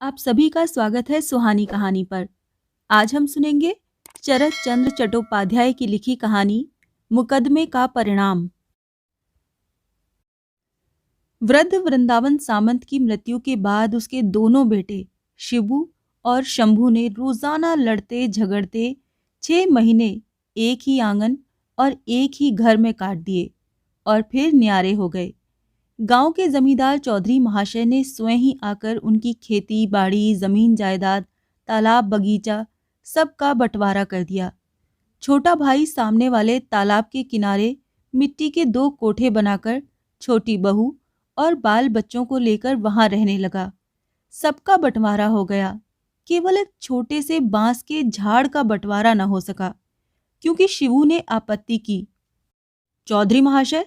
आप सभी का स्वागत है सुहानी कहानी पर। आज हम सुनेंगे शरत चंद्र चट्टोपाध्याय की लिखी कहानी मुकदमे का परिणाम। वृद्ध वृंदावन सामंत की मृत्यु के बाद उसके दोनों बेटे शिबू और शंभू ने रोजाना लड़ते झगड़ते 6 महीने एक ही आंगन और एक ही घर में काट दिए और फिर न्यारे हो गए। गांव के जमींदार चौधरी महाशय ने स्वयं ही आकर उनकी खेती बाड़ी, जमीन जायदाद, तालाब, बगीचा सबका बंटवारा कर दिया। छोटा भाई सामने वाले तालाब के किनारे मिट्टी के 2 कोठे बनाकर छोटी बहू और बाल बच्चों को लेकर वहां रहने लगा। सबका बंटवारा हो गया, केवल एक छोटे से बांस के झाड़ का बंटवारा न हो सका, क्योंकि शिवू ने आपत्ति की। चौधरी महाशय,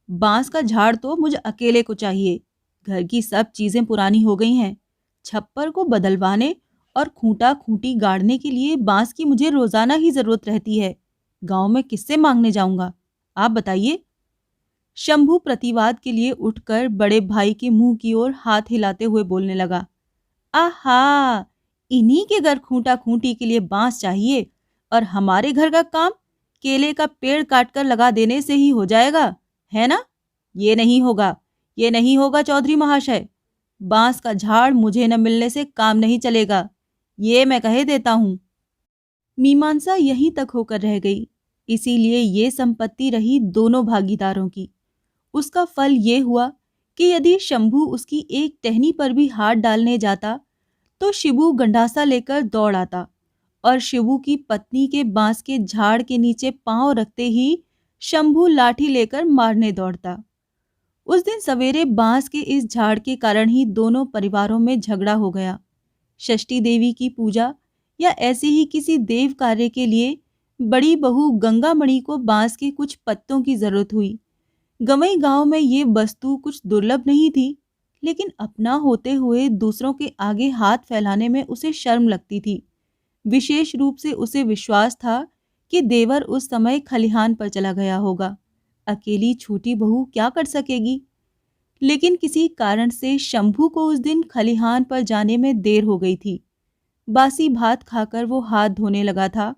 बांस का झाड़ तो मुझे अकेले को चाहिए। घर की सब चीजें पुरानी हो गई हैं। छप्पर को बदलवाने और खूंटा खूंटी गाड़ने के लिए बांस की मुझे रोजाना ही जरूरत रहती है। गांव में किससे मांगने जाऊंगा, आप बताइए। शंभू प्रतिवाद के लिए उठकर बड़े भाई के मुंह की ओर हाथ हिलाते हुए बोलने लगा। आहा, इन्हीं के घर खूंटा खूंटी के लिए बांस चाहिए और हमारे घर का काम केले का पेड़ काटकर लगा देने से ही हो जाएगा, है ना? ये नहीं होगा, ये नहीं होगा चौधरी महाशय। बांस का झाड़ मुझे न मिलने से काम नहीं चलेगा, ये मैं कहे देता हूँ। मीमांसा यहीं तक होकर रह गई। इसीलिए ये संपत्ति रही दोनों भागीदारों की। उसका फल ये हुआ कि यदि शंभू उसकी एक टहनी पर भी हाथ डालने जाता तो शिबू गंडासा लेकर दौड़ आता और शिबू की पत्नी के बांस के झाड़ के नीचे पांव रखते ही शंभू लाठी लेकर मारने दौड़ता। उस दिन सवेरे बांस के इस झाड़ के कारण ही दोनों परिवारों में झगड़ा हो गया। षष्ठी देवी की पूजा या ऐसे ही किसी देव कार्य के लिए बड़ी बहू गंगामणि को बांस के कुछ पत्तों की जरूरत हुई। गवई गांव में ये वस्तु कुछ दुर्लभ नहीं थी, लेकिन अपना होते हुए दूसरों के आगे हाथ फैलाने में उसे शर्म लगती थी। विशेष रूप से उसे विश्वास था कि देवर उस समय खलिहान पर चला गया होगा। अकेली छोटी बहू क्या कर सकेगी? लेकिन किसी कारण से शंभू को उस दिन खलिहान पर जाने में देर हो गई थी। बासी भात खाकर वो हाथ धोने लगा था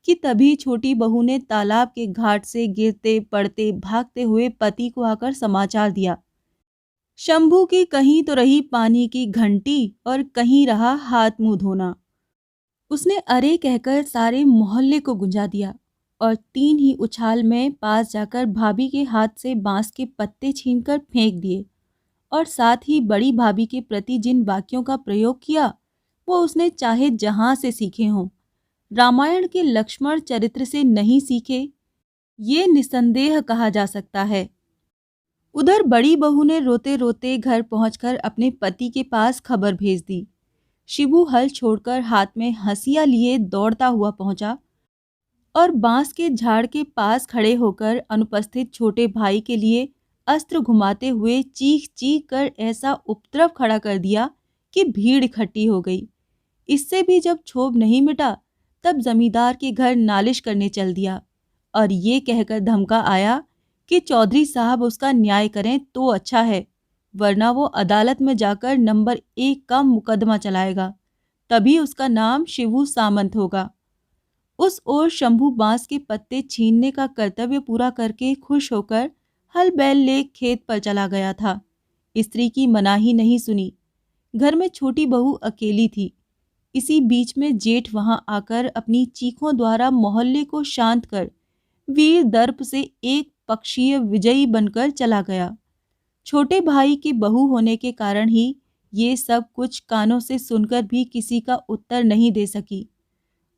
कि तभी छोटी बहू ने तालाब के घाट से गिरते पड़ते भागते हुए पति को आकर समाचार दिया। शंभू की कहीं तो रही पानी की घंटी और कहीं रहा हाथ मुंह धोना। उसने अरे कहकर सारे मोहल्ले को गुंजा दिया और 3 ही उछाल में पास जाकर भाभी के हाथ से बांस के पत्ते छीनकर फेंक दिए और साथ ही बड़ी भाभी के प्रति जिन वाक्यों का प्रयोग किया वो उसने चाहे जहां से सीखे हों, रामायण के लक्ष्मण चरित्र से नहीं सीखे, ये निसंदेह कहा जा सकता है। उधर बड़ी बहू ने रोते रोते घर पहुंचकर अपने पति के पास खबर भेज दी। शिबू हल छोड़कर हाथ में हंसिया लिए दौड़ता हुआ पहुंचा और बांस के झाड़ के पास खड़े होकर अनुपस्थित छोटे भाई के लिए अस्त्र घुमाते हुए चीख चीख कर ऐसा उपद्रव खड़ा कर दिया कि भीड़ इकट्ठी हो गई। इससे भी जब क्षोभ नहीं मिटा तब जमींदार के घर नालिश करने चल दिया और ये कहकर धमका आया कि चौधरी साहब उसका न्याय करें तो अच्छा है, वरना वो अदालत में जाकर नंबर 1 का मुकदमा चलाएगा, तभी उसका नाम शिवू सामंत होगा। उस ओर शंभू बांस के पत्ते छीनने का कर्तव्य पूरा करके खुश होकर हल बैल ले खेत पर चला गया था। स्त्री की मनाही नहीं सुनी। घर में छोटी बहू अकेली थी। इसी बीच में जेठ वहां आकर अपनी चीखों द्वारा मोहल्ले को शांत कर वीर दर्प से एक पक्षीय विजयी बनकर चला गया। छोटे भाई की बहू होने के कारण ही ये सब कुछ कानों से सुनकर भी किसी का उत्तर नहीं दे सकी।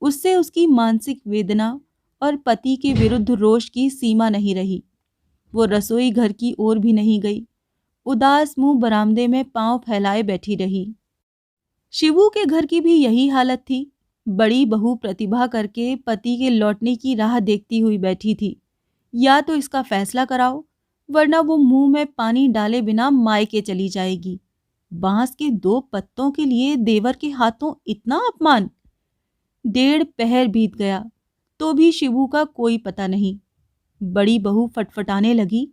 उससे उसकी मानसिक वेदना और पति के विरुद्ध रोष की सीमा नहीं रही। वो रसोई घर की ओर भी नहीं गई। उदास मुंह बरामदे में पांव फैलाए बैठी रही। शिवू के घर की भी यही हालत थी। बड़ी बहू प्रतिभा करके पति के लौटने की राह देखती हुई बैठी थी। या तो इसका फैसला कराओ, वरना वो मुंह में पानी डाले बिना मायके चली जाएगी। बांस के 2 पत्तों के लिए देवर के हाथों इतना अपमान। 1.5 पहर बीत गया तो भी शिवू का कोई पता नहीं। बड़ी बहू फटफटाने लगी।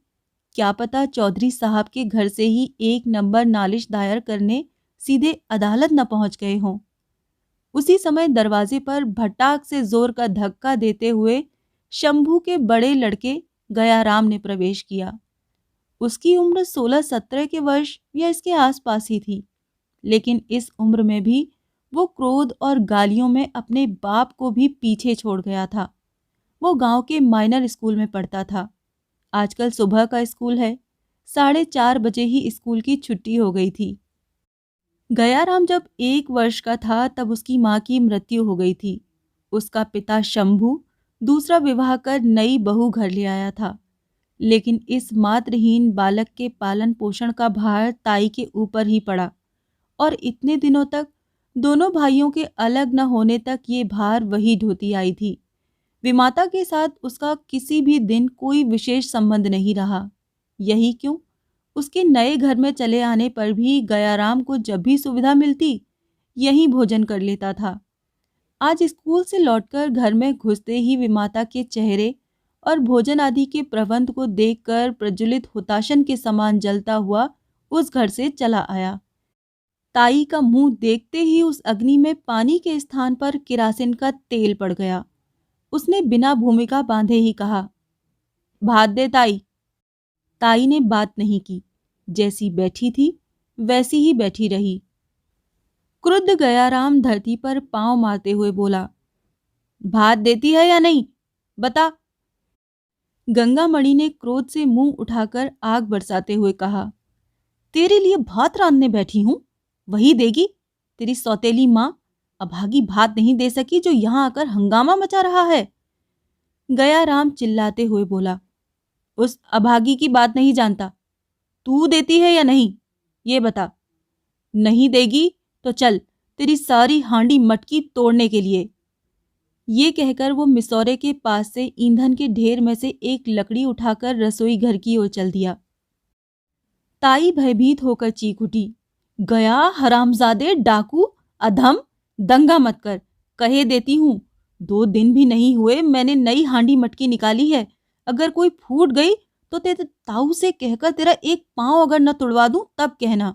क्या पता चौधरी साहब के घर से ही 1 नंबर नालिश दायर करने सीधे अदालत न पहुंच गए हों। उसी समय दरवाजे पर भटाक से जोर का धक्का देते हुए शंभू के बड़े लड़के गयाराम ने प्रवेश किया। उसकी उम्र 16-17 के वर्ष या इसके आसपास ही थी, लेकिन इस उम्र में भी वो क्रोध और गालियों में अपने बाप को भी पीछे छोड़ गया था। वो गांव के माइनर स्कूल में पढ़ता था। आजकल सुबह का स्कूल है, 4:30 बजे ही स्कूल की छुट्टी हो गई थी। गयाराम जब 1 वर्ष का था तब उसकी माँ की मृत्यु हो गई थी। उसका पिता शंभू दूसरा विवाह कर नई बहू घर ले आया था, लेकिन इस मातृहीन बालक के पालन पोषण का भार ताई के ऊपर ही पड़ा और इतने दिनों तक दोनों भाइयों के अलग न होने तक ये भार वही ढोती आई थी। विमाता के साथ उसका किसी भी दिन कोई विशेष संबंध नहीं रहा। यही क्यों उसके नए घर में चले आने पर भी गयाराम को जब भी सुविधा मिलती यहीं भोजन कर लेता था। आज स्कूल से लौटकर घर में घुसते ही विमाता के चेहरे और भोजन आदि के प्रबंध को देखकर प्रज्वलित हुताशन के समान जलता हुआ उस घर से चला आया। ताई का मुंह देखते ही उस अग्नि में पानी के स्थान पर किरासिन का तेल पड़ गया। उसने बिना भूमिका बांधे ही कहा, भात दे ताई। ताई ने बात नहीं की, जैसी बैठी थी वैसी ही बैठी रही। क्रुद्ध गयाराम धरती पर पांव मारते हुए बोला, भात देती है या नहीं, बता। गंगामणि ने क्रोध से मुंह उठाकर आग बरसाते हुए कहा, तेरे लिए भात रांधने बैठी हूं, वही देगी। तेरी सौतेली माँ अभागी भात नहीं दे सकी जो यहां आकर हंगामा मचा रहा है। गयाराम चिल्लाते हुए बोला, उस अभागी की बात नहीं जानता, तू देती है या नहीं ये बता। नहीं देगी तो चल तेरी सारी हांडी मटकी तोड़ने के लिए। ये कहकर वो मिसौरे के पास से ईंधन के ढेर में से एक लकड़ी उठाकर रसोई घर की ओर चल दिया। ताई भयभीत होकर चीख उठी, गया हरामजादे, डाकू, अधम, दंगा मत कर, कहे देती हूँ। 2 दिन भी नहीं हुए मैंने नई हांडी मटकी निकाली है। अगर कोई फूट गई तो तेरे ताऊ से कहकर तेरा एक पांव अगर न तुड़वा दूं तब कहना।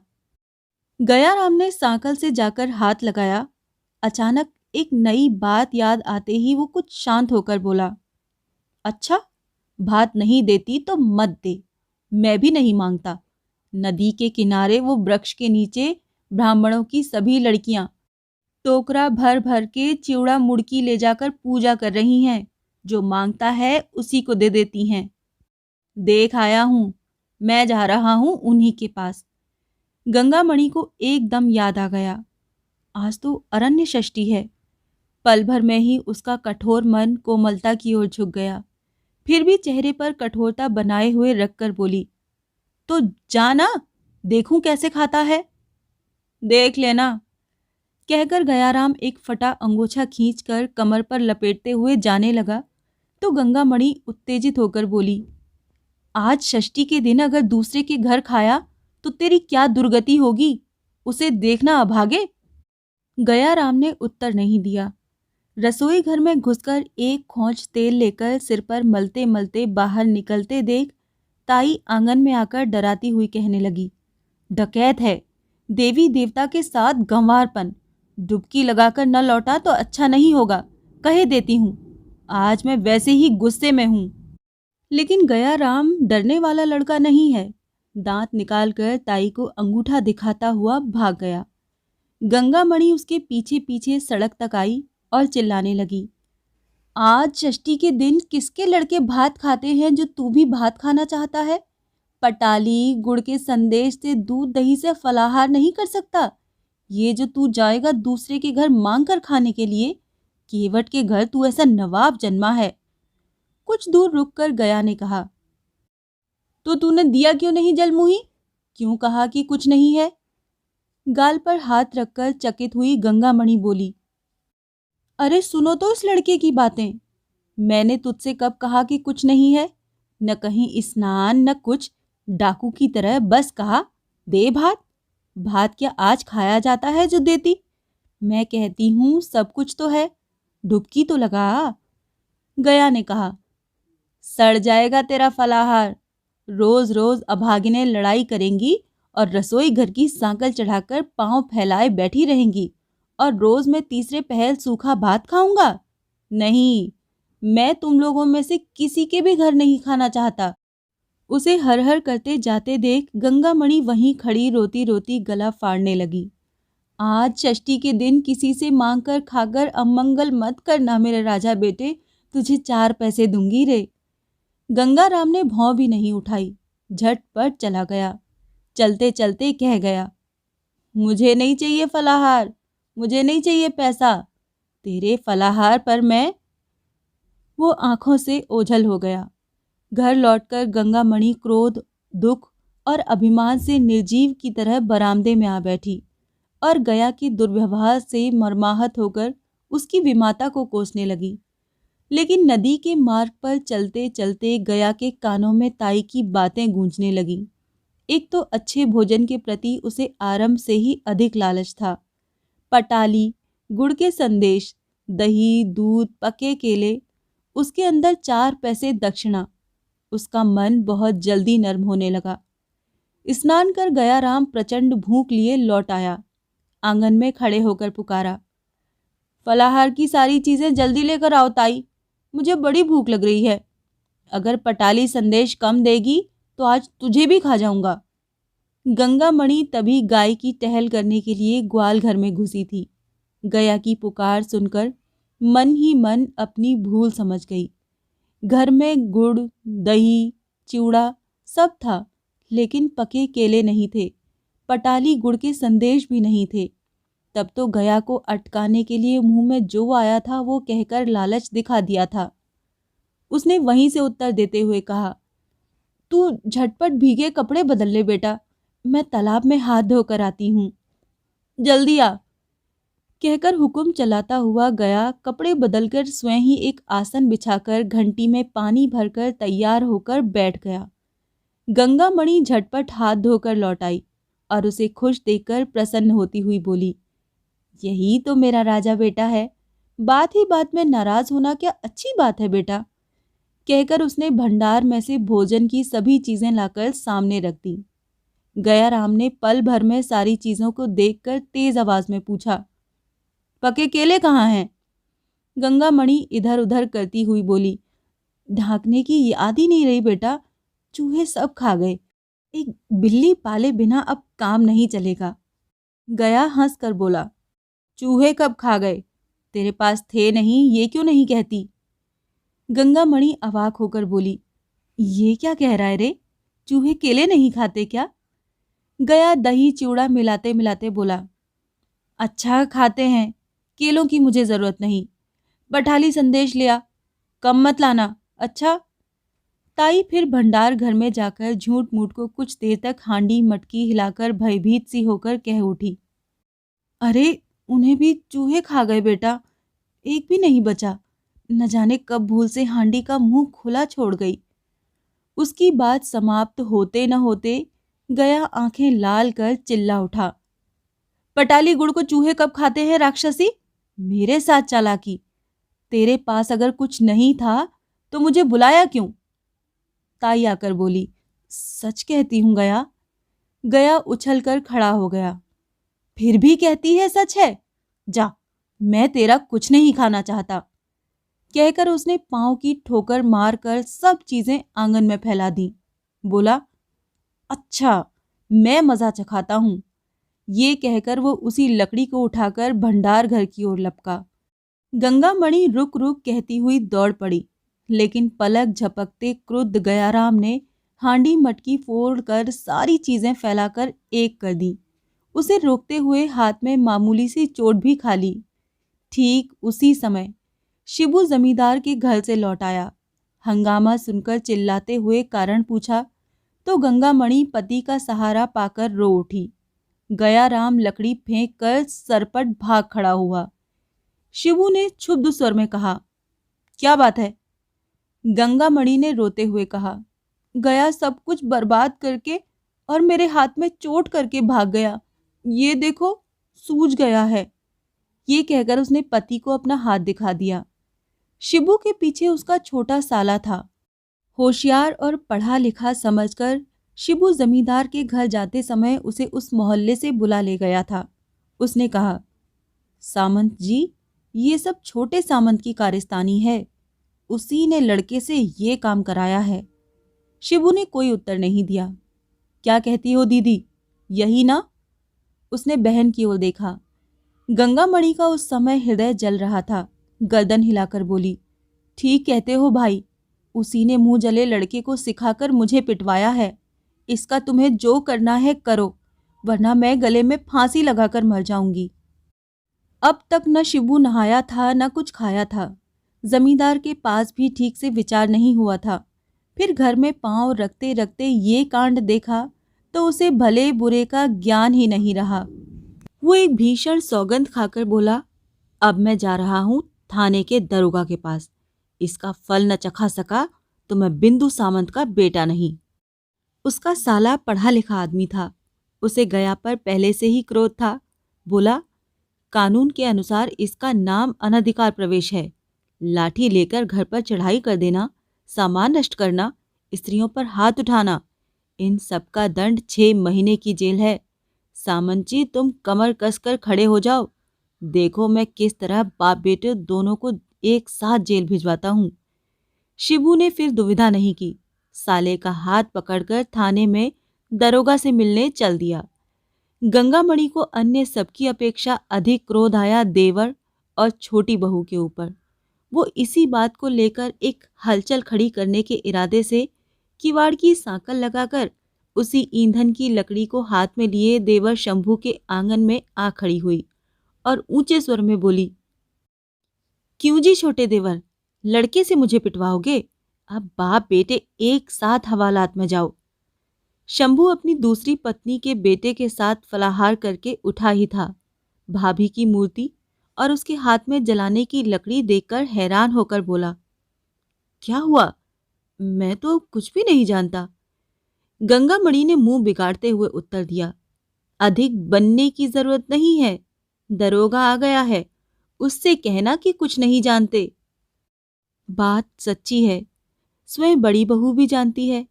गयाराम ने सांकल से जाकर हाथ लगाया। अचानक एक नई बात याद आते ही वो कुछ शांत होकर बोला, अच्छा, भात नहीं देती तो मत दे, मैं भी नहीं मांगता। नदी के किनारे वो वृक्ष के नीचे ब्राह्मणों की सभी लड़कियां टोकरा भर भर के चिवड़ा मुड़की ले जाकर पूजा कर रही हैं। जो मांगता है उसी को दे देती हैं। देख आया हूं, मैं जा रहा हूं उन्हीं के पास। गंगामणि को एकदम याद आ गया, आज तो अरण्य षष्ठी है। पल भर में ही उसका कठोर मन कोमलता की ओर झुक गया। फिर भी चेहरे पर कठोरता बनाए हुए रखकर बोली, तो जाना, देखूं कैसे खाता है। देख लेना, कहकर गयाराम एक फटा अंगोछा खींचकर कमर पर लपेटते हुए जाने लगा तो गंगामणि उत्तेजित होकर बोली, आज षष्ठी के दिन अगर दूसरे के घर खाया तो तेरी क्या दुर्गति होगी, उसे देखना अभागे। गयाराम ने उत्तर नहीं दिया। रसोई घर में घुसकर एक खोंच तेल लेकर सिर पर मलते मलते बाहर निकलते देख ताई आंगन में आकर डराती हुई कहने लगी, डकैत है, देवी देवता के साथ गंवारपन, डुबकी लगाकर न लौटा तो अच्छा नहीं होगा, कहे देती हूँ। आज मैं वैसे ही गुस्से में हूँ। लेकिन गयाराम डरने वाला लड़का नहीं है। दांत निकालकर ताई को अंगूठा दिखाता हुआ भाग गया। गंगामणि उसके पीछे पीछे सड़क तक आई और चिल्लाने लगी, आज षष्ठी के दिन किसके लड़के भात खाते हैं जो तू भी भात खाना चाहता है। पटाली गुड़ के संदेश से दूध दही से फलाहार नहीं कर सकता। ये जो तू जाएगा दूसरे के घर मांग कर खाने के लिए, केवट के घर तू ऐसा नवाब जन्मा है। कुछ दूर रुककर गया ने कहा, तो तूने दिया क्यों नहीं जलमुही, क्यों कहा कि कुछ नहीं है। गाल पर हाथ रखकर चकित हुई गंगामणि बोली, अरे सुनो तो इस लड़के की बातें। मैंने तुझसे कब कहा कि कुछ नहीं है, न कहीं स्नान न कुछ, डाकू की तरह बस कहा दे भात। भात क्या आज खाया जाता है जो देती। मैं कहती हूँ सब कुछ तो है, डुबकी तो लगा। गया ने कहा, सड़ जाएगा तेरा फलाहार, रोज रोज अभागिनें लड़ाई करेंगी और रसोई घर की सांकल चढ़ाकर पांव फैलाए बैठी रहेंगी और रोज मैं तीसरे पहर सूखा भात खाऊंगा? नहीं, मैं तुम लोगों में से किसी के भी घर नहीं खाना चाहता। उसे हर हर करते जाते देख गंगामणि वहीं खड़ी रोती रोती गला फाड़ने लगी। आज षष्ठी के दिन किसी से मांग कर खाकर अमंगल मत करना मेरे राजा बेटे, तुझे 4 पैसे दूंगी रे। गंगाराम ने भौं भी नहीं उठाई, झटपट चला गया। चलते चलते कह गया, मुझे नहीं चाहिए फलाहार, मुझे नहीं चाहिए पैसा, तेरे फलाहार पर मैं। वो आंखों से ओझल हो गया। घर लौटकर गंगामणि क्रोध, दुख और अभिमान से निर्जीव की तरह बरामदे में आ बैठी और गया के दुर्व्यवहार से मर्माहत होकर उसकी विमाता को कोसने लगी। लेकिन नदी के मार्ग पर चलते चलते गया के कानों में ताई की बातें गूंजने लगीं। एक तो अच्छे भोजन के प्रति उसे आरंभ से ही अधिक लालच था। पटाली, गुड़ के संदेश, दही, दूध, पके केले, उसके अंदर 4 पैसे दक्षिणा। उसका मन बहुत जल्दी नर्म होने लगा। स्नान कर गया राम प्रचंड भूख लिए लौट आया। आंगन में खड़े होकर पुकारा, फलाहार की सारी चीजें जल्दी लेकर आओ ताई, मुझे बड़ी भूख लग रही है। अगर पटाली संदेश कम देगी तो आज तुझे भी खा जाऊंगा। गंगामणि तभी गाय की टहल करने के लिए ग्वाल घर में घुसी थी। गया की पुकार सुनकर मन ही मन अपनी भूल समझ गई। घर में गुड़, दही, चिवड़ा सब था, लेकिन पके केले नहीं थे, पटाली गुड़ के संदेश भी नहीं थे। तब तो गया को अटकाने के लिए मुंह में जो आया था वो कहकर लालच दिखा दिया था। उसने वहीं से उत्तर देते हुए कहा, तू झटपट भीगे कपड़े बदल ले बेटा, मैं तालाब में हाथ धोकर आती हूँ, जल्दी आ। कहकर हुक्म चलाता हुआ गया कपड़े बदलकर स्वयं ही एक आसन बिछाकर घंटी में पानी भरकर तैयार होकर बैठ गया। गंगामणि झटपट हाथ धोकर लौट आई और उसे खुश देखकर प्रसन्न होती हुई बोली, यही तो मेरा राजा बेटा है, बात ही बात में नाराज होना क्या अच्छी बात है बेटा। कहकर उसने भंडार में से भोजन की सभी चीजें लाकर सामने रख दी। गया राम ने पल भर में सारी चीजों को देखकर तेज आवाज में पूछा, पके केले कहाँ हैं? गंगामणि इधर उधर करती हुई बोली, ढांकने की याद ही नहीं रही बेटा, चूहे सब खा गए, एक बिल्ली पाले बिना अब काम नहीं चलेगा। गया हंस कर बोला, चूहे कब खा गए? तेरे पास थे नहीं, ये क्यों नहीं कहती? गंगामणि अवाक होकर बोली, ये क्या कह रहा है रे, चूहे केले नहीं खाते क्या? गया दही चिवड़ा मिलाते मिलाते बोला, अच्छा खाते हैं, केलों की मुझे जरूरत नहीं, पठाली संदेश लिया, कम मत लाना, अच्छा। ताई फिर भंडार घर में जाकर झूठ मूठ को कुछ देर तक हांडी मटकी हिलाकर भयभीत सी होकर कह उठी, अरे उन्हें भी चूहे खा गए बेटा, एक भी नहीं बचा, न जाने कब भूल से हांडी का मुंह खुला छोड़ गई। उसकी बात समाप्त होते न होते गया आंखें लाल कर चिल्ला उठा, पटाली गुड़ को चूहे कब खाते हैं राक्षसी? मेरे साथ चालाकी, तेरे पास अगर कुछ नहीं था तो मुझे बुलाया क्यों? ताई आकर बोली, सच कहती हूं गया। गया उछलकर खड़ा हो गया, फिर भी कहती है सच है? जा, मैं तेरा कुछ नहीं खाना चाहता। कहकर उसने पांव की ठोकर मारकर सब चीजें आंगन में फैला दी। बोला, अच्छा मैं मजा चखाता हूं। ये कहकर वो उसी लकड़ी को उठाकर भंडार घर की ओर लपका। गंगामणि रुक रुक कहती हुई दौड़ पड़ी, लेकिन पलक झपकते क्रुद्ध गयाराम ने हांडी मटकी फोड़कर सारी चीजें फैलाकर एक कर दी। उसे रोकते हुए हाथ में मामूली सी चोट भी खा ली। ठीक उसी समय शिबू जमींदार के घर से लौट आया। हंगामा सुनकर चिल्लाते हुए कारण पूछा तो गंगामणि पति का सहारा पाकर रो उठी। गयाराम लकड़ी फेंक कर सरपट भाग खड़ा हुआ। शिबू ने क्षुब्ध स्वर में कहा, क्या बात है? गंगामणि ने रोते हुए कहा, गया सब कुछ बर्बाद करके और मेरे हाथ में चोट करके भाग गया, ये देखो सूज गया है। ये कहकर उसने पति को अपना हाथ दिखा दिया। शिबू के पीछे उसका छोटा साला था। होशियार और पढ़ा लिखा समझकर शिबू जमींदार के घर जाते समय उसे उस मोहल्ले से बुला ले गया था। उसने कहा, सामंत जी, ये सब छोटे सामंत की कारस्तानी है। उसी ने लड़के से ये काम कराया है। शिबू ने कोई उत्तर नहीं दिया। क्या कहती हो दीदी, यही ना? उसने बहन की ओर देखा। गंगामणि का उस समय हृदय जल रहा था। गर्दन हिलाकर बोली, ठीक कहते हो भाई, उसी ने मुंह जले लड़के को सिखाकर मुझे पिटवाया है। इसका तुम्हें जो करना है करो, वरना मैं गले में फांसी लगाकर मर जाऊंगी। अब तक न शिबू नहाया था न कुछ खाया था। जमींदार के पास भी ठीक से विचार नहीं हुआ था। फिर घर में पांव रखते रखते ये कांड देखा तो उसे भले बुरे का ज्ञान ही नहीं रहा। वो एक भीषण सौगंध खाकर बोला, अब मैं जा रहा हूं थाने के दरोगा के पास। इसका फल न चखा सका तो मैं बिंदु सामंत का बेटा नहीं। उसका साला पढ़ा लिखा आदमी था। उसे गया पर पहले से ही क्रोध था। बोला, कानून के अनुसार इसका नाम अनधिकार प्रवेश है। लाठी लेकर घर पर चढ़ाई कर देना, सामान नष्ट करना, स्त्रियों पर हाथ उठाना, इन सब का दंड 6 महीने की जेल है। सामंत जी, तुम कमर कसकर खड़े हो जाओ। देखो मैं किस तरह बाप बेटे दोनों को एक साथ जेल भिजवाता हूं। शिबू ने फिर दुविधा नहीं की। साले का हाथ पकड़कर थाने में दरोगा से मिलने चल दिया। गंगामणि को अन्य सबकी अपेक्षा अधिक क्रोध आया देवर और छोटी बहू के ऊपर। वो इसी बात को लेकर एक हलचल खड़ी करने के इरादे से किवाड़ की सांकल लगाकर उसी ईंधन की लकड़ी को हाथ में लिए देवर शंभू के आंगन में आ खड़ी हुई और ऊंचे स्वर में बोली, क्यों जी छोटे देवर, लड़के से मुझे पिटवाओगे? अब बाप बेटे एक साथ हवालात में जाओ। शंभू अपनी दूसरी पत्नी के बेटे के साथ फलाहार करके उठा ही था। भाभी की मूर्ति और उसके हाथ में जलाने की लकड़ी देखकर हैरान होकर बोला, क्या हुआ? मैं तो कुछ भी नहीं जानता। गंगामणि ने मुंह बिगाड़ते हुए उत्तर दिया, अधिक बनने की जरूरत नहीं है। दरोगा आ गया है, उससे कहना कि कुछ नहीं जानते। बात सच्ची है, स्वयं बड़ी बहू भी जानती है,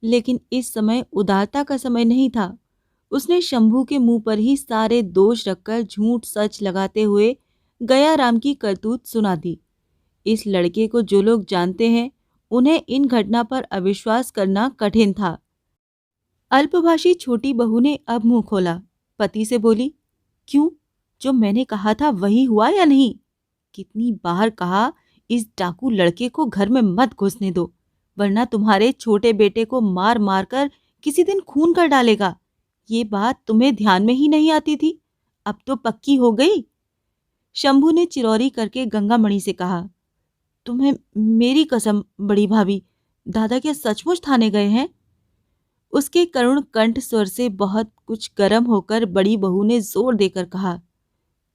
लेकिन इस समय उदारता का समय नहीं था। उसने शंभू के मुंह पर ही सारे दोष रखकर झूठ सच लगाते हुए गया राम की करतूत सुना दी। इस लड़के को जो लोग जानते हैं, उन्हें इन घटना पर अविश्वास करना कठिन था। अल्पभाषी छोटी बहू ने अब मुंह खोला। पति से बोली, क्यों, जो मैंने कहा था वही हुआ या नहीं? कितनी बार कहा, इस डाकू लड़के को घर में मत घुसने दो, वरना तुम्हारे छोटे बेटे को मार मार कर किसी दिन खून कर डालेगा। ये बात तुम्हें ध्यान में ही नहीं आती थी, अब तो पक्की हो गई। शंभू ने चिरौरी करके गंगामणि से कहा, तुम्हें मेरी कसम बड़ी भाभी, दादा क्या सचमुच थाने गए हैं? उसके करुण कंठ स्वर से बहुत कुछ गर्म होकर बड़ी बहू ने जोर देकर कहा,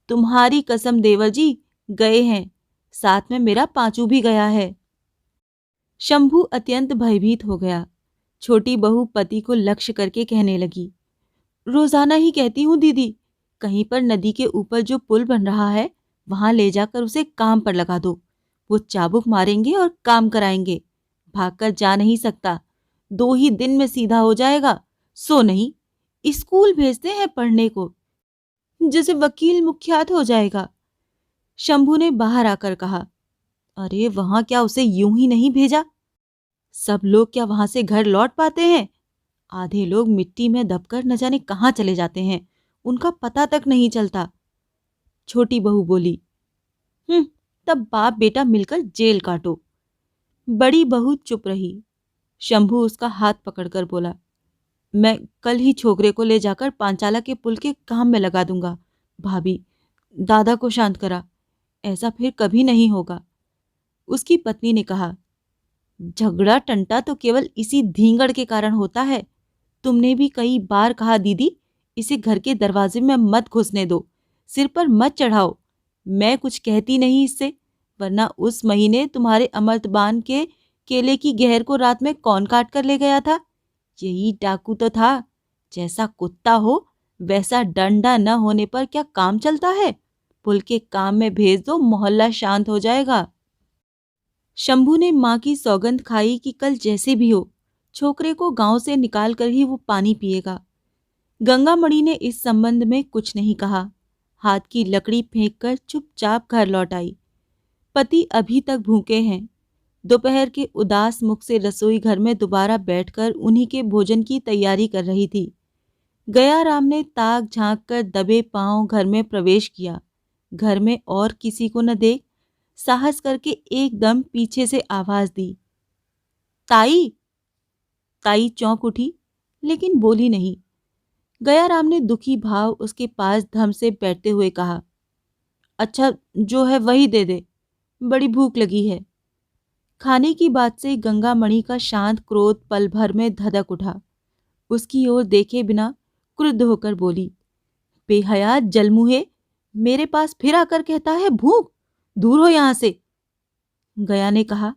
तुम्हारी कसम देवर जी, गए हैं, साथ में मेरा पांचू भी गया है। शंभू अत्यंत भयभीत हो गया। छोटी बहू पति को लक्ष्य करके कहने लगी, रोजाना ही कहती हूँ दीदी, कहीं पर नदी के ऊपर जो पुल बन रहा है वहां ले जाकर उसे काम पर लगा दो। वो चाबुक मारेंगे और काम कराएंगे। भागकर जा नहीं सकता, 2 ही दिन में सीधा हो जाएगा। सो नहीं, स्कूल भेजते हैं पढ़ने को, जैसे वकील मुख्यात हो जाएगा। शंभू ने बाहर आकर कहा, अरे वहां क्या उसे यूं ही नहीं भेजा? सब लोग क्या वहां से घर लौट पाते हैं? आधे लोग मिट्टी में दबकर न जाने कहां चले जाते हैं, उनका पता तक नहीं चलता। छोटी बहू बोली, तब बाप बेटा मिलकर जेल काटो। बड़ी बहू चुप रही। शंभू उसका हाथ पकड़कर बोला, मैं कल ही छोकरे को ले जाकर पांचाला के पुल के काम में लगा दूंगा। भाभी, दादा को शांत करा, ऐसा फिर कभी नहीं होगा। उसकी पत्नी ने कहा, झगड़ा टंटा तो केवल इसी धींगड़ के कारण होता है। तुमने भी कई बार कहा दीदी, इसे घर के दरवाजे में मत घुसने दो, सिर पर मत चढ़ाओ। मैं कुछ कहती नहीं इससे, वरना उस महीने तुम्हारे अमर्तबान के केले की गहर को रात में कौन काट कर ले गया था? यही डाकू तो था। जैसा कुत्ता हो वैसा डंडा न होने पर क्या काम चलता है? पुल के काम में भेज दो, मोहल्ला शांत हो जाएगा। शंभू ने मां की सौगंध खाई कि कल जैसे भी हो छोकरे को गांव से निकाल कर ही वो पानी पिएगा। गंगामणि ने इस संबंध में कुछ नहीं कहा। हाथ की लकड़ी फेंककर चुपचाप घर लौट आई। पति अभी तक भूखे हैं। दोपहर के उदास मुख से रसोई घर में दोबारा बैठकर उन्हीं के भोजन की तैयारी कर रही थी। गयाराम ने ताक झांक कर दबे पांव घर में प्रवेश किया। घर में और किसी को न देख साहस करके एकदम पीछे से आवाज दी, ताई। ताई चौंक उठी लेकिन बोली नहीं। गयाराम ने दुखी भाव उसके पास धम से बैठते हुए कहा, अच्छा जो है वही दे दे, बड़ी भूख लगी है। खाने की बात से गंगामणि का शांत क्रोध पल भर में धधक उठा। उसकी ओर देखे बिना क्रुद्ध होकर बोली, बेहया जलमुहे, मेरे पास फिर आकर कहता है भूख, दूर हो यहां से। गया ने कहा,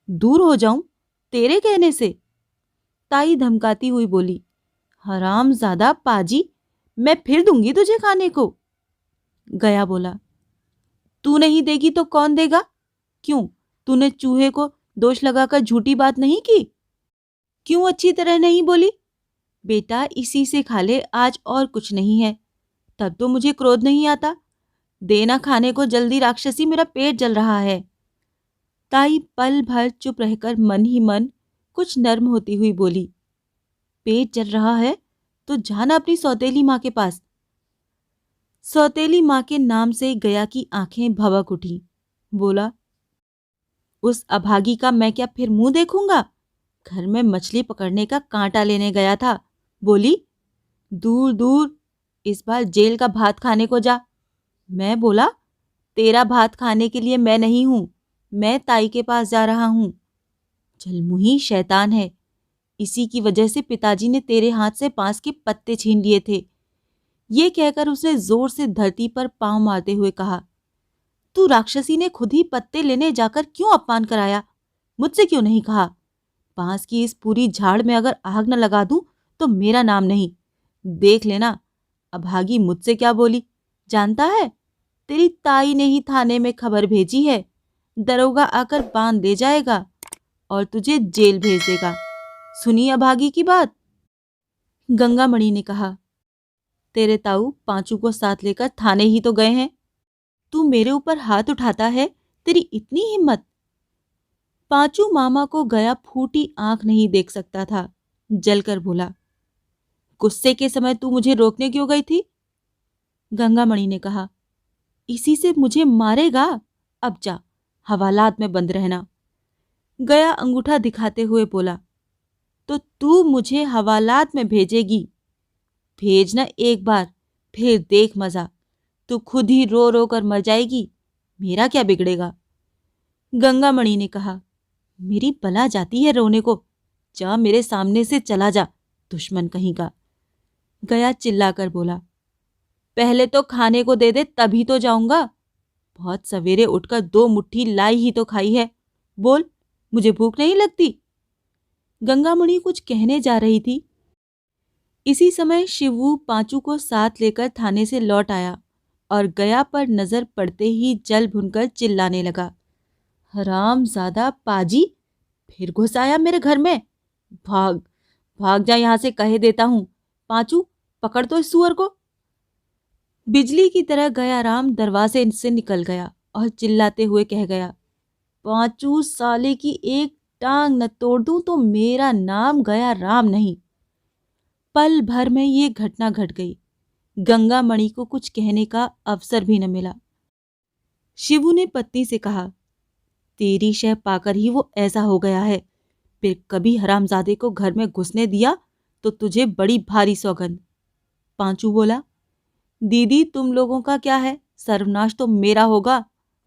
दूर हो जाऊं तेरे कहने से? ताई धमकाती हुई बोली, हरामजादा पाजी, मैं फिर दूंगी तुझे खाने को। गया बोला, तू नहीं देगी तो कौन देगा? क्यों, तूने चूहे को दोष लगाकर झूठी बात नहीं की? क्यों अच्छी तरह नहीं बोली? बेटा इसी से खा ले, आज और कुछ नहीं है। तब तो मुझे क्रोध नहीं आता। देना खाने को जल्दी राक्षसी, मेरा पेट जल रहा है। ताई पल भर चुप रहकर मन ही मन कुछ नर्म होती हुई बोली, पेट जल रहा है तो जाना अपनी सौतेली माँ के पास। सौतेली माँ के नाम से गया की आंखें भवक उठी। बोला, उस अभागी का मैं क्या फिर मुंह देखूंगा? घर में मछली पकड़ने का कांटा लेने गया था। बोली, दूर दूर, इस बार जेल का भात खाने को जा। मैं बोला, तेरा भात खाने के लिए मैं नहीं हूं, मैं ताई के पास जा रहा हूं। जलमुही शैतान है, इसी की वजह से पिताजी ने तेरे हाथ से बांस के पत्ते छीन लिए थे। ये कहकर उसने जोर से धरती पर पांव मारते हुए कहा, तू राक्षसी ने खुद ही पत्ते लेने जाकर क्यों अपमान कराया? मुझसे क्यों नहीं कहा? बांस की इस पूरी झाड़ में अगर आग न लगा दूं तो मेरा नाम नहीं। देख लेना अभागी मुझसे क्या बोली, जानता है? तेरी ताई ने ही थाने में खबर भेजी है। दरोगा आकर बांध ले जाएगा और तुझे जेल भेज देगा। सुनी अभागी की बात? गंगामणि ने कहा, तेरे ताऊ पांचू को साथ लेकर थाने ही तो गए हैं। तू मेरे ऊपर हाथ उठाता है, तेरी इतनी हिम्मत? पांचू मामा को गया फूटी आंख नहीं देख सकता था। जलकर बोला, गुस्से के समय तू मुझे रोकने क्यों गई थी? गंगामणि ने कहा, इसी से मुझे मारेगा? अब जा, हवालात में बंद रहना। गया अंगूठा दिखाते हुए बोला, तो तू मुझे हवालात में भेजेगी? भेजना एक बार, फिर देख मजा। तू खुद ही रो रो कर मर जाएगी, मेरा क्या बिगड़ेगा? गंगामणि ने कहा, मेरी बला जाती है रोने को। जा मेरे सामने से चला जा, दुश्मन कहीं का। गया चिल्लाकर बोला, पहले तो खाने को दे दे तभी तो जाऊंगा। बहुत सवेरे उठकर 2 मुट्ठी लाई ही तो खाई है। बोल, मुझे भूख नहीं लगती? गंगामणि कुछ कहने जा रही थी। इसी समय शिवू पांचू को साथ लेकर थाने से लौट आया और गया पर नजर पड़ते ही जल भुनकर चिल्लाने लगा, हरामजादा पाजी, फिर घुस आया मेरे घर में। भाग भाग जा यहां से, कहे देता हूं। पांचू, पकड़ तो इस सुअर को। बिजली की तरह गयाराम दरवाजे से निकल गया और चिल्लाते हुए कह गया, पांचू साले की एक टांग न तोड़ दूं तो मेरा नाम गयाराम नहीं। पल भर में ये घटना घट गई। गंगामणि को कुछ कहने का अवसर भी न मिला। शिवू ने पत्नी से कहा, तेरी शह पाकर ही वो ऐसा हो गया है। फिर कभी हरामजादे को घर में घुसने दिया तो तुझे बड़ी भारी सौगंध। पांचू बोला, दीदी तुम लोगों का क्या है, सर्वनाश तो मेरा होगा।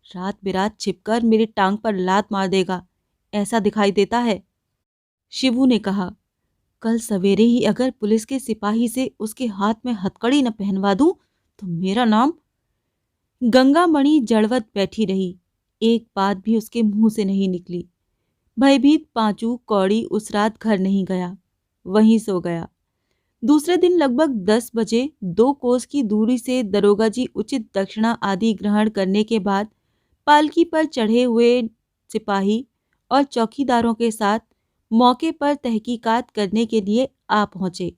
रात बिरात छिपकर मेरी टांग पर लात मार देगा, ऐसा दिखाई देता है। शिवू ने कहा, कल सवेरे ही अगर पुलिस के सिपाही से उसके हाथ में हथकड़ी न पहनवा दूं तो मेरा नाम। गंगामणि जड़वत बैठी रही, एक बात भी उसके मुंह से नहीं निकली। भयभीत पांचू कौड़ी उस रात घर नहीं गया, वहीं सो गया। दूसरे दिन लगभग 10 बजे 2 कोस की दूरी से दरोगा जी उचित दक्षिणा आदि ग्रहण करने के बाद पालकी पर चढ़े हुए सिपाही और चौकीदारों के साथ मौके पर तहकीकात करने के लिए आ पहुंचे।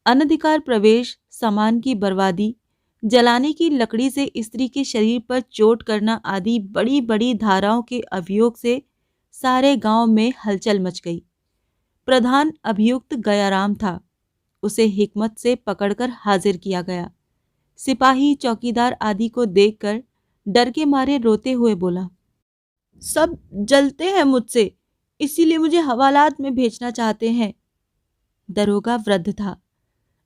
अनधिकार प्रवेश, सामान की बर्बादी, जलाने की लकड़ी से स्त्री के शरीर पर चोट करना आदि बड़ी बड़ी धाराओं के अभियोग से सारे गांव में हलचल मच गई। प्रधान अभियुक्त गयाराम था। उसे हिकमत से पकड़कर हाजिर किया गया। सिपाही चौकीदार आदि को देखकर डर के मारे रोते हुए बोला, सब जलते हैं मुझसे, इसीलिए मुझे हवालात में भेजना चाहते हैं। दरोगा वृद्ध था।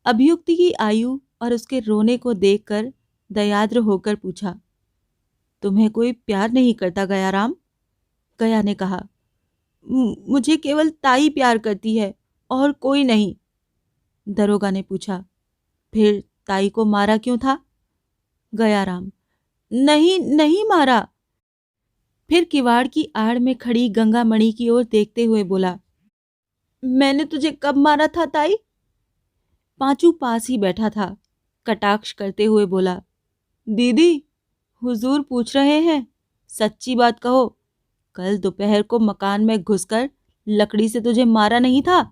अभियुक्त की आयु और उसके रोने को देखकर दयाद्र होकर पूछा, तुम्हें कोई प्यार नहीं करता गयाराम? गया ने कहा, मुझे केवल ताई प्यार करती है और कोई नहीं। दरोगा ने पूछा, फिर ताई को मारा क्यों था? गयाराम, नहीं नहीं मारा। फिर किवाड़ की आड़ में खड़ी गंगामणि की ओर देखते हुए बोला, मैंने तुझे कब मारा था ताई? पांचू पास ही बैठा था। कटाक्ष करते हुए बोला, दीदी, हुजूर पूछ रहे हैं, सच्ची बात कहो, कल दोपहर को मकान में घुसकर लकड़ी से तुझे मारा नहीं था?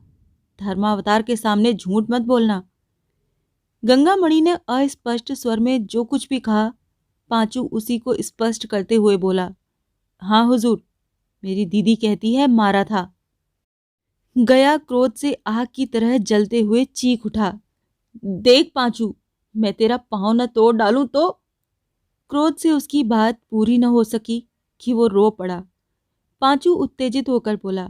धर्मावतार के सामने झूठ मत बोलना। गंगामणि ने अस्पष्ट स्वर में जो कुछ भी कहा, पांचू उसी को स्पष्ट करते हुए बोला, हाँ हुजूर, मेरी दीदी कहती है मारा था। गया क्रोध से आग की तरह जलते हुए चीख उठा, देख पांचू, मैं तेरा पांव न तोड़ डालूं तो। क्रोध से उसकी बात पूरी न हो सकी कि वो रो पड़ा। पांचू उत्तेजित होकर बोला,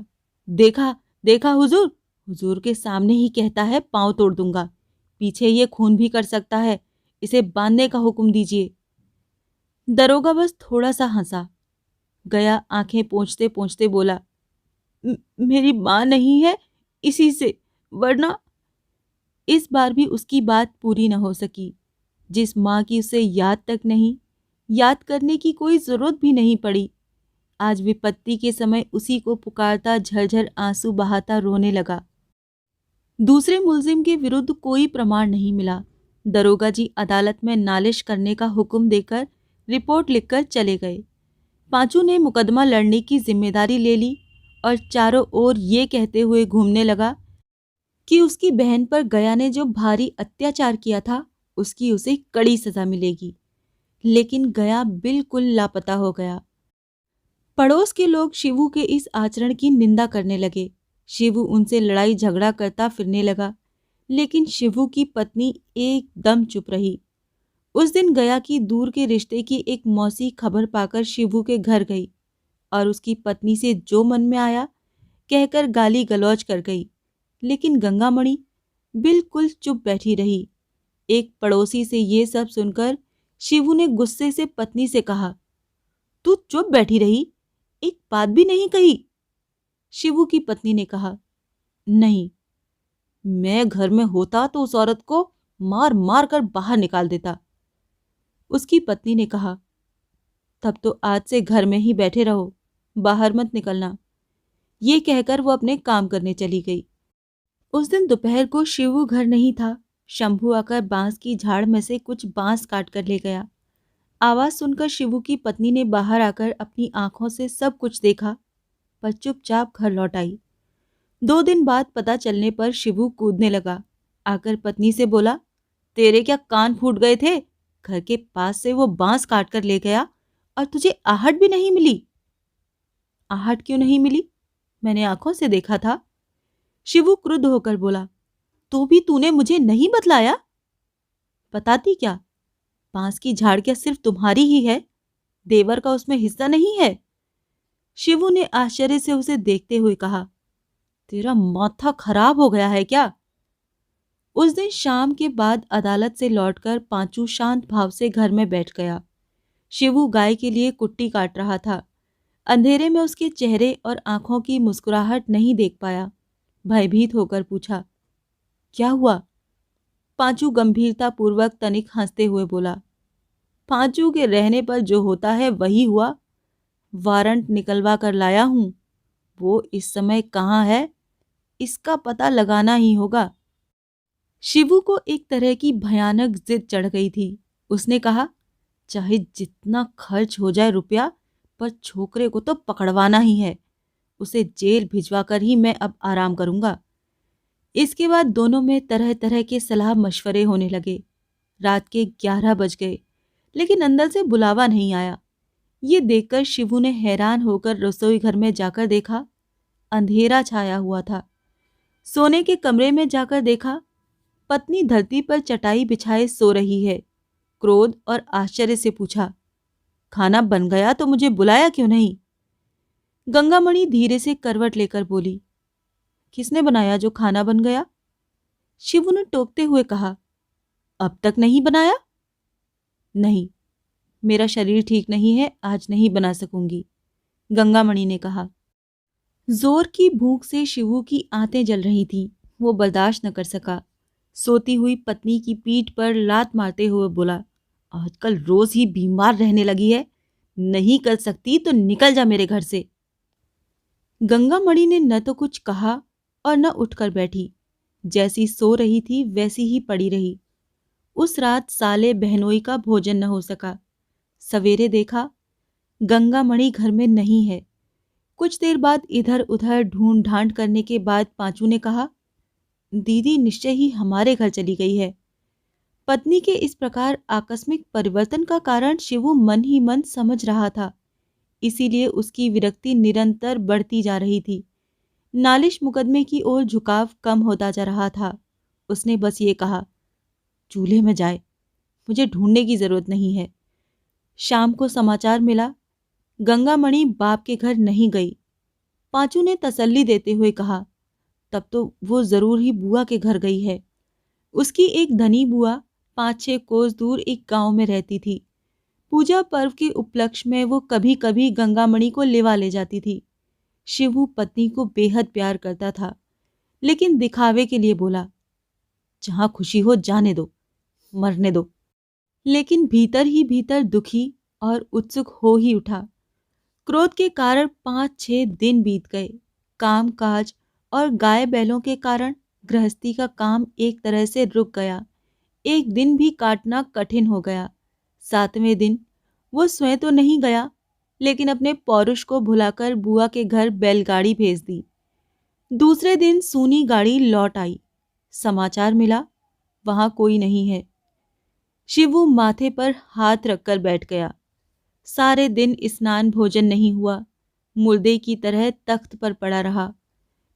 देखा देखा हुजूर, हुजूर के सामने ही कहता है पांव तोड़ दूंगा, पीछे ये खून भी कर सकता है, इसे बांधने का हुक्म दीजिए। दरोगा बस थोड़ा सा हंसा। गया आंखें पोंछते पोंछते बोला, मेरी मां नहीं है इसी से, वरना। इस बार भी उसकी बात पूरी न हो सकी। जिस मां की उसे याद तक नहीं, याद करने की कोई जरूरत भी नहीं पड़ी, आज विपत्ति के समय उसी को पुकारता झरझर आंसू बहाता रोने लगा। दूसरे मुलजिम के विरुद्ध कोई प्रमाण नहीं मिला। दरोगा जी अदालत में नालिश करने का हुक्म देकर रिपोर्ट लिखकर चले गए। पांचू ने मुकदमा लड़ने की जिम्मेदारी ले ली और चारों ओर ये कहते हुए घूमने लगा कि उसकी बहन पर गया ने जो भारी अत्याचार किया था, उसकी उसे कड़ी सजा मिलेगी। लेकिन गया बिल्कुल लापता हो गया। पड़ोस के लोग शिवू के इस आचरण की निंदा करने लगे। शिवू उनसे लड़ाई झगड़ा करता फिरने लगा, लेकिन शिवू की पत्नी एकदम चुप रही। उस दिन गया की दूर के रिश्ते की एक मौसी खबर पाकर शिवू के घर गई और उसकी पत्नी से जो मन में आया कहकर गाली गलौज कर गई। लेकिन गंगामणि बिल्कुल चुप बैठी रही। एक पड़ोसी से ये सब सुनकर शिवू ने गुस्से से पत्नी से कहा, तू चुप बैठी रही, एक बात भी नहीं कही? शिवू की पत्नी ने कहा, नहीं, मैं घर में होता तो उस औरत को मार मार कर बाहर निकाल देता। उसकी पत्नी ने कहा, तब तो आज से घर में ही बैठे रहो, बाहर मत निकलना। ये कहकर वो अपने काम करने चली गई। उस दिन दोपहर को शिवू घर नहीं था। शंभू आकर बांस की झाड़ में से कुछ बांस काट कर ले गया। आवाज सुनकर शिवू की पत्नी ने बाहर आकर अपनी आंखों से सब कुछ देखा, पर चुपचाप घर लौट आई। 2 दिन बाद पता चलने पर शिवू कूदने लगा। आकर पत्नी से बोला, तेरे क्या कान फूट गए थे? घर के पास से वो बांस काट कर ले गया और तुझे आहट भी नहीं मिली। आहट क्यों नहीं मिली? मैंने आंखों से देखा था। शिवू क्रुद्ध होकर बोला, तो भी तूने मुझे नहीं बतलाया? बताती क्या? बांस की झाड़ क्या सिर्फ तुम्हारी ही है? देवर का उसमें हिस्सा नहीं है? शिवू ने आश्चर्य से उसे देखते हुए कहा, तेरा माथा खराब हो गया है क्या? उस दिन शाम के बाद अदालत से लौटकर पांचू शांत भाव से घर में बैठ गया। शिवू गाय के लिए कुट्टी काट रहा था। अंधेरे में उसके चेहरे और आंखों की मुस्कुराहट नहीं देख पाया। भयभीत होकर पूछा, क्या हुआ? पांचू गंभीरता पूर्वक तनिक हंसते हुए बोला, पांचू के रहने पर जो होता है वही हुआ। वारंट निकलवा कर लाया हूं। वो इस समय कहाँ है, इसका पता लगाना ही होगा। शिवू को एक तरह की भयानक जिद चढ़ गई थी। उसने कहा, चाहे जितना खर्च हो जाए रुपया, पर छोकरे को तो पकड़वाना ही है। उसे जेल भिजवा कर ही मैं अब आराम करूंगा। इसके बाद दोनों में तरह तरह के सलाह मशवरे होने लगे। रात के 11 बज गए, लेकिन अंदर से बुलावा नहीं आया। ये देखकर शिवू ने हैरान होकर रसोई घर में जाकर देखा, अंधेरा छाया हुआ था। सोने के कमरे में जाकर देखा, पत्नी धरती पर चटाई बिछाए सो रही है। क्रोध और आश्चर्य से पूछा, खाना बन गया तो मुझे बुलाया क्यों नहीं? गंगामणि धीरे से करवट लेकर बोली, किसने बनाया जो खाना बन गया? शिवू ने टोकते हुए कहा, अब तक नहीं बनाया? नहीं, मेरा शरीर ठीक नहीं है, आज नहीं बना सकूंगी, गंगामणि ने कहा। जोर की भूख से शिवू की आंतें जल रही थीं। वो बर्दाश्त न कर सका। सोती हुई पत्नी की पीठ पर लात मारते हुए बोला, आजकल रोज ही बीमार रहने लगी है, नहीं कर सकती तो निकल जा मेरे घर से। गंगामणि ने न तो कुछ कहा और न उठकर बैठी। जैसी सो रही थी वैसी ही पड़ी रही। उस रात साले बहनोई का भोजन न हो सका। सवेरे देखा, गंगामणि घर में नहीं है। कुछ देर बाद इधर उधर ढूंढ ढांड करने के बाद पांचू ने कहा, दीदी निश्चय ही हमारे घर चली गई है। पत्नी के इस प्रकार आकस्मिक परिवर्तन का कारण शिवू मन ही मन समझ रहा था, इसीलिए उसकी विरक्ति निरंतर बढ़ती जा रही थी। नालिश मुकदमे की ओर झुकाव कम होता जा रहा था। उसने बस ये कहा, चूल्हे में जाए, मुझे ढूंढने की जरूरत नहीं है। शाम को समाचार मिला, गंगामणि बाप के घर नहीं गई। पांचू ने तसल्ली देते हुए कहा, तब तो वो जरूर ही बुआ के घर गई है। उसकी एक धनी बुआ 5-6 कोस दूर एक गांव में रहती थी। पूजा पर्व के उपलक्ष्य में वो कभी कभी गंगामणि को लेवा ले जाती थी। शिवू पत्नी को बेहद प्यार करता था, लेकिन दिखावे के लिए बोला, जहां खुशी हो जाने दो, मरने दो। लेकिन भीतर ही भीतर दुखी और उत्सुक हो ही उठा। क्रोध के कारण 5-6 दिन बीत गए। काम काज और गाय बैलों के कारण गृहस्थी का काम एक तरह से रुक गया। एक दिन भी काटना कठिन हो गया। 7वें दिन वो स्वयं तो नहीं गया, लेकिन अपने पौरुष को भुलाकर बुआ के घर बैलगाड़ी भेज दी। दूसरे दिन सूनी गाड़ी लौट आई। समाचार मिला, वहां कोई नहीं है। शिवू माथे पर हाथ रखकर बैठ गया। सारे दिन स्नान भोजन नहीं हुआ। मुर्दे की तरह तख्त पर पड़ा रहा।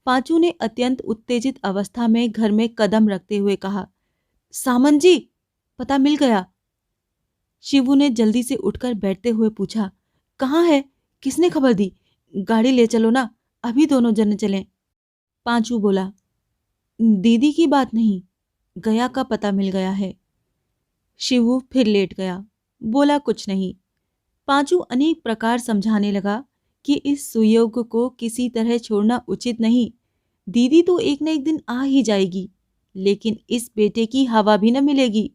पांचू ने अत्यंत उत्तेजित अवस्था में घर में कदम रखते हुए कहा, सामंत जी, पता मिल गया। शिवू ने जल्दी से उठकर बैठते हुए पूछा, कहाँ है? किसने खबर दी? गाड़ी ले चलो ना, अभी दोनों जने चलें। पांचू बोला, दीदी की बात नहीं, गया का पता मिल गया है। शिवू फिर लेट गया, बोला कुछ नहीं। पांचू अनेक प्रकार समझाने लगा कि इस सुयोग को किसी तरह छोड़ना उचित नहीं। दीदी तो एक न एक दिन आ ही जाएगी, लेकिन इस बेटे की हवा भी न मिलेगी।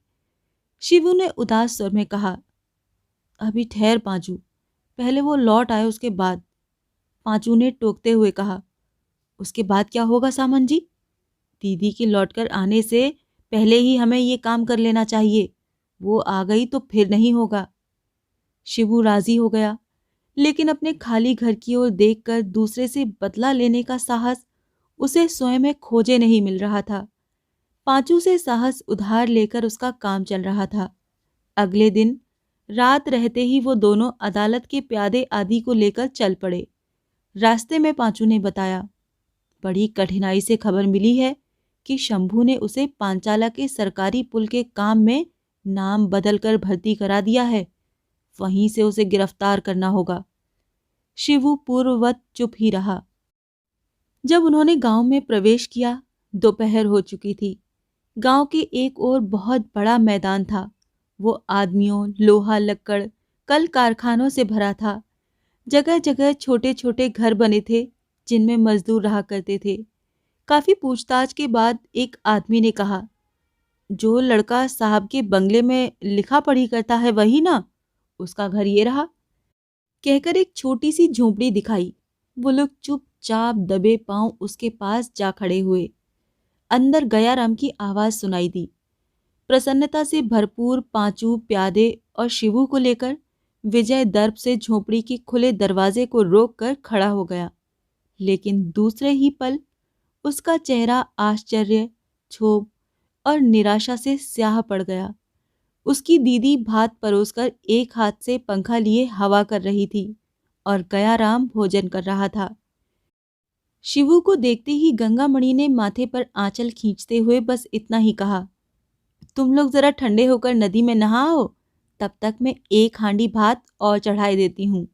शिवू ने उदास स्वर में कहा, अभी ठहर पांचू, पहले वो लौट आए उसके बाद। पांचू ने टोकते हुए कहा, उसके बाद क्या होगा सामंत जी? दीदी के लौटकर आने से पहले ही हमें ये काम कर लेना चाहिए। वो आ गई तो फिर नहीं होगा। शिवू राजी हो गया, लेकिन अपने खाली घर की ओर देखकर दूसरे से बदला लेने का साहस उसे स्वयं में खोजे नहीं मिल रहा था। पांचू से साहस उधार लेकर उसका काम चल रहा था। अगले दिन रात रहते ही वो दोनों अदालत के प्यादे आदि को लेकर चल पड़े। रास्ते में पांचू ने बताया, बड़ी कठिनाई से खबर मिली है कि शंभू ने उसे पांचाला के सरकारी पुल के काम में नाम बदलकर भर्ती करा दिया है। वहीं से उसे गिरफ्तार करना होगा। शिवू पूर्ववत चुप ही रहा। जब उन्होंने गांव में प्रवेश किया, दोपहर हो चुकी थी। गांव के एक ओर बहुत बड़ा मैदान था। वो आदमियों, लोहा लक्कड़, कल कारखानों से भरा था। जगह जगह छोटे छोटे घर बने थे, जिनमें मजदूर रहा करते थे। काफी पूछताछ के बाद एक आदमी ने कहा, जो लड़का साहब के बंगले में लिखा पढ़ी करता है वही ना, उसका घर ये रहा। कहकर एक छोटी सी झोंपड़ी दिखाई। वो लोग चुपचाप दबे पांव उसके पास जा खड़े हुए। अंदर गयाराम की आवाज सुनाई दी। प्रसन्नता से भरपूर पांचू, प्यादे और शिवू को लेकर विजय दर्प से झोंपड़ी के खुले दरवाजे को रोक कर खड़ा हो गया। लेकिन दूसरे ही पल उसका चेहरा आश्चर्य, क्षोभ और निराशा से स्याह पड़ गया। उसकी दीदी भात परोसकर एक हाथ से पंखा लिए हवा कर रही थी और गयाराम भोजन कर रहा था। शिवू को देखते ही गंगामणि ने माथे पर आंचल खींचते हुए बस इतना ही कहा, तुम लोग जरा ठंडे होकर नदी में नहाओ, तब तक मैं एक हांडी भात और चढ़ाई देती हूँ।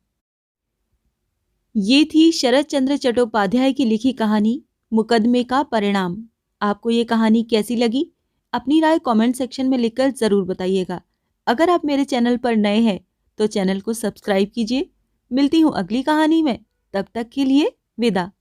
ये थी शरत चंद्र चट्टोपाध्याय की लिखी कहानी मुकदमे का परिणाम। आपको ये कहानी कैसी लगी? अपनी राय कमेंट सेक्शन में लिखकर ज़रूर बताइएगा। अगर आप मेरे चैनल पर नए हैं तो चैनल को सब्सक्राइब कीजिए। मिलती हूँ अगली कहानी में, तब तक के लिए विदा।